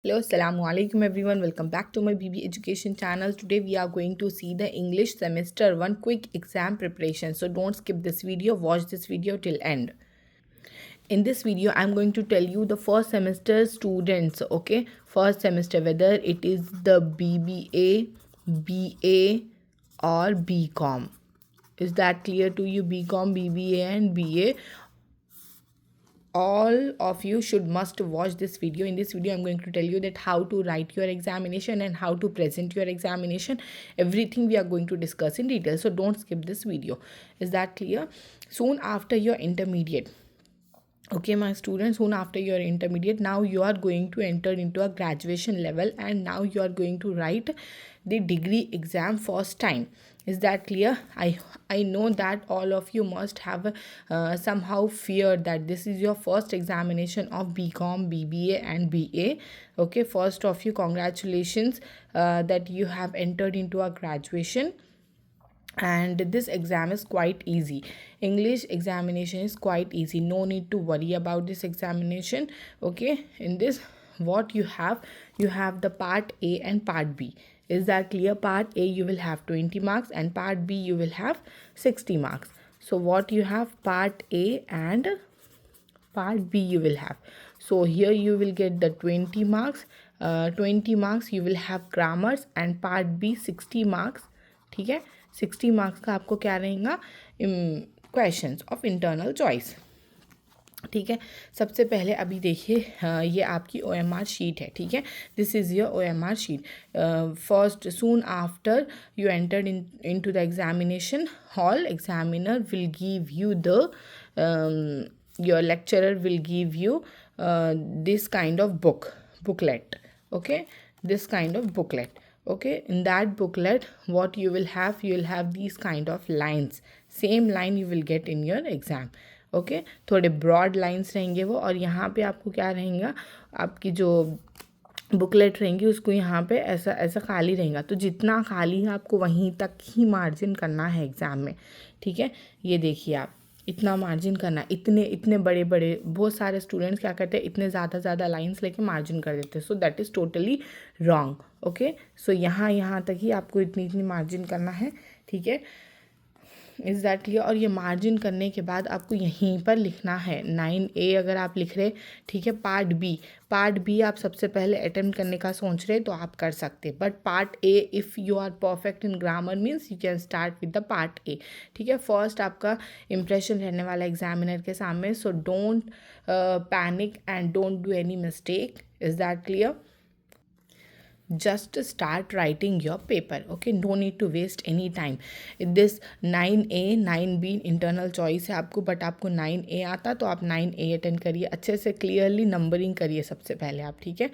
Hello, Assalamu alaikum everyone. Welcome back to my BB Education channel. Today we are going to see the English semester 1 quick exam preparation. So don't skip this video. Watch this video till end. In this video, I'm going to tell you the first semester students, okay? First semester, whether it is the BBA, BA or BCom. Is that clear to you? BCom, BBA and BA, all of you should must watch this video. In this video I'm going to tell you that how to write your examination and how to present your examination. Everything we are going to discuss in detail, so don't skip this video. Is that clear? Soon after your intermediate, okay my students, soon after your intermediate, now you are going to enter into a graduation level and now you are going to write the degree exam first time. Is that clear? I know that all of you must have somehow feared that this is your first examination of BCom, BBA and BA. Okay, first of you, congratulations that you have entered into a graduation. And this exam is quite easy. English examination is quite easy. No need to worry about this examination. Okay, in this, what you have the part A and part B. Is that clear? Part A you will have 20 marks and part B you will have 60 marks. So what you have, part A and part B you will have. So here you will get the 20 marks. 20 marks you will have grammars and part B 60 marks. ठीक है, 60 marks का आपको क्या रहेगा, questions of internal choice. ठीक है, सबसे पहले अभी देखिए ये आपकी OMR शीट है. ठीक है, this is your OMR sheet. First, soon after you entered into the examination hall, examiner will give you the your lecturer will give you this kind of booklet. Okay, this kind of booklet. Okay, in that booklet what you will have these kind of lines. Same line you will get in your exam. Okay, थोड़े broad lines रहेंगे वो, और यहाँ पे आपको क्या रहेगा, आपकी जो बुकलेट रहेंगी उसको यहाँ पे ऐसा ऐसा खाली रहेगा. तो जितना खाली है आपको वहीं तक ही मार्जिन करना है एग्ज़ाम में. ठीक है, ये देखिए आप इतना मार्जिन करना. इतने बड़े बड़े बहुत सारे स्टूडेंट्स क्या करते हैं, इतने ज़्यादा लाइंस लेके मार्जिन कर देते हैं. So that is totally wrong. Okay, so यहाँ तक ही आपको इतनी मार्जिन करना है. ठीक है, इज़ दैट क्लियर? और ये मार्जिन करने के बाद आपको यहीं पर लिखना है 9A अगर आप लिख रहे. ठीक है, पार्ट बी आप सबसे पहले अटेम्प्ट करने का सोच रहे तो आप कर सकते, but part A if you are perfect in grammar means you can start with the part A. ठीक है, फर्स्ट आपका इम्प्रेशन रहने वाला एग्जामिनर के सामने. So don't panic and don't do any mistake. Is that clear? Just start writing your paper. Okay, no need to waste any time. This 9A 9B internal choice है आपको, but आपको 9A आता तो आप 9A attend करिए, अच्छे से clearly numbering करिए सबसे पहले आप. ठीक है,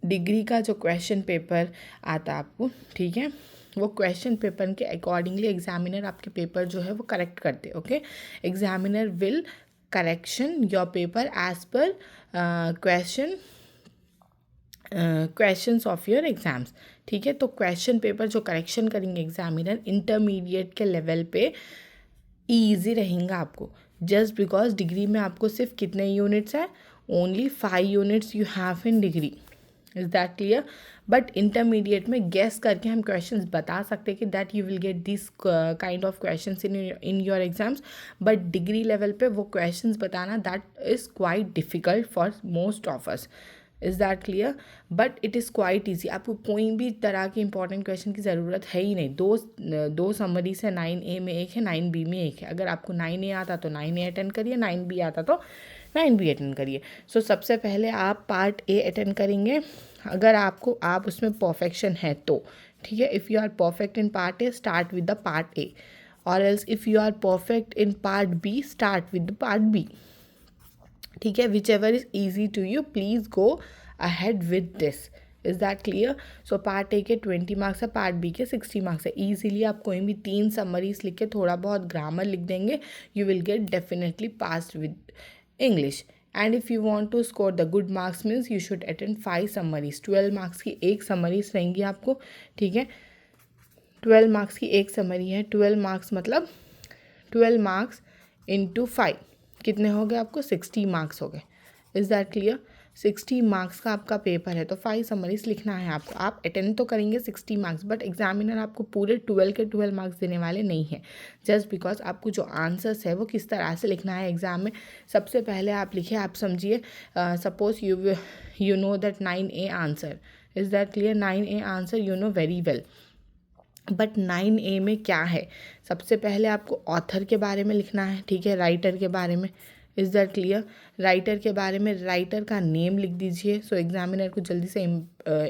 डिग्री का जो क्वेश्चन पेपर आता आपको, ठीक है, वो क्वेश्चन पेपर के अकॉर्डिंगली एग्जामिनर आपके पेपर जो है वो करेक्ट करते. Okay, examiner will correction your paper as per questions of your exams. ठीक है, तो क्वेश्चन पेपर जो करेक्शन करेंगे एग्जामिनर इंटरमीडिएट के लेवल पे ईजी रहेगा आपको. जस्ट बिकॉज डिग्री में आपको सिर्फ कितने यूनिट्स हैं, only 5 units you have in degree. Is that clear? But intermediate में गेस करके हम क्वेश्चंस बता सकते हैं कि that you will get this kind of questions in your exams. But degree level पे वो क्वेश्चंस बताना that is quite difficult for most of us. Is that clear? But it is quite easy. आपको कोई भी तरह के important question की ज़रूरत है ही नहीं. दो समरीज है, 9A में एक है, 9B में एक है. अगर आपको 9A आता तो 9A अटेंड करिए, 9B आता तो 9B अटेंड करिए. सो सबसे पहले आप पार्ट A अटेंड करेंगे अगर आप उसमें परफेक्शन है तो. ठीक है, if you are perfect in part A start with the part A, और else if you are perfect in part B start with the part B. ठीक है, whichever is easy to you please go ahead with this. Is that clear? So part A के 20 marks है, part B के 60 marks है. Easily आप कोई भी 3 summaries लिख के थोड़ा बहुत ग्रामर लिख देंगे, you will get definitely passed with English. And if you want to score the good marks means you should attend 5 summaries. 12 marks की एक समरीज रहेंगी आपको. ठीक है, 12 मार्क्स की एक समरी है. 12 मार्क्स मतलब 12 मार्क्स इंटू 5 कितने हो गए आपको, 60 मार्क्स हो गए. Is that clear? 60 मार्क्स का आपका पेपर है तो 5 समरीज लिखना है आपको। आप अटेंड तो करेंगे 60 मार्क्स, बट एग्जामिनर आपको पूरे 12 के 12 मार्क्स देने वाले नहीं हैं, जस्ट बिकॉज आपको जो आंसर्स है वो किस तरह से लिखना है एग्जाम में। सबसे पहले आप लिखिए, आप समझिए, suppose you know that 9A answer, is that clear? 9A answer you know very well, but 9A में क्या है? सबसे पहले आपको ऑथर के बारे में लिखना है, ठीक है, राइटर के बारे में। Is that clear? राइटर के बारे में राइटर का नेम लिख दीजिए, सो एग्जामिनर को जल्दी से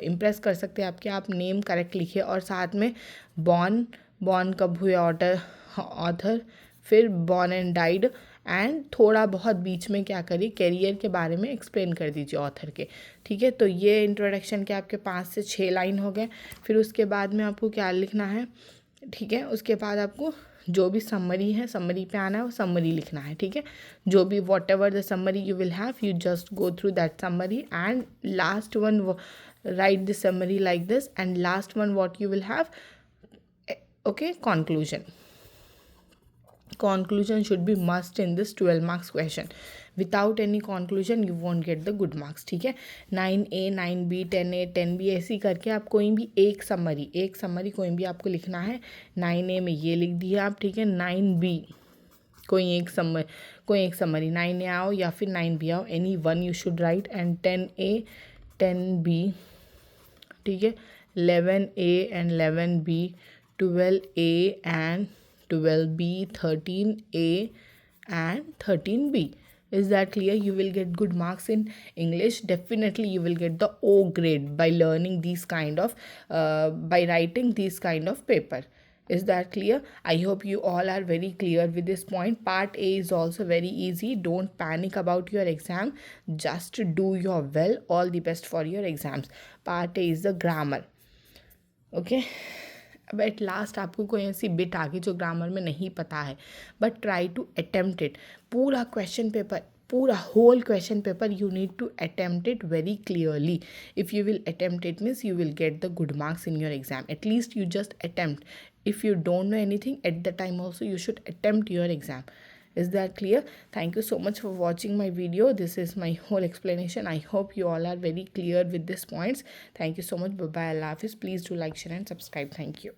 इम्प्रेस कर सकते हैं आपके। आप नेम करेक्ट लिखिए और साथ में बॉर्न कब हुए ऑथर, फिर बॉर्न एंड डाइड, एंड थोड़ा बहुत बीच में क्या करिए, कैरियर के बारे में एक्सप्लेन कर दीजिए ऑथर के, ठीक है। तो ये इंट्रोडक्शन के आपके 5 से 6 लाइन हो गए। फिर उसके बाद में आपको क्या लिखना है, ठीक है, उसके बाद आपको जो भी समरी है, समरी पे आना है, वो समरी लिखना है, ठीक है। जो भी what ever the summary you will have, you just go through that summary and last one right the summary like this, and last one what you will have, okay, conclusion should be must in this 12 marks question. Without any conclusion you won't get the good marks, ठीक है। 9A 9B 10A 10B ऐसी करके आप कोई भी एक summary कोई भी आपको लिखना है। 9A में ये लिख दिया आप, ठीक है। 9B कोई एक समरी 9A आओ या फिर 9B आओ, any one you should write, and 10A 10B, ठीक है, 11A and 11B, 12A and 12B, 13A and 13B. Is that clear? You will get good marks in English. Definitely you will get the O grade by learning these kind of by writing these kind of paper. Is that clear? I hope you all are very clear with this point. Part A is also very easy. Don't panic about your exam. Just do your well. All the best for your exams. Part A is the grammar. Okay. अब at last आपको कोई ऐसी bit आ गई जो grammar में नहीं पता है, but try to attempt it. पूरा क्वेश्चन पेपर, पूरा whole question paper you need to attempt it very clearly. If you will attempt it means you will get the good marks in your exam. At least you just attempt. If you don't know anything at the time also, you should attempt your exam. Is that clear? Thank you so much for watching my video. This is my whole explanation. I hope you all are very clear with these points. Thank you so much. Bye bye. Allah Hafiz. Please do like, share and subscribe. Thank you.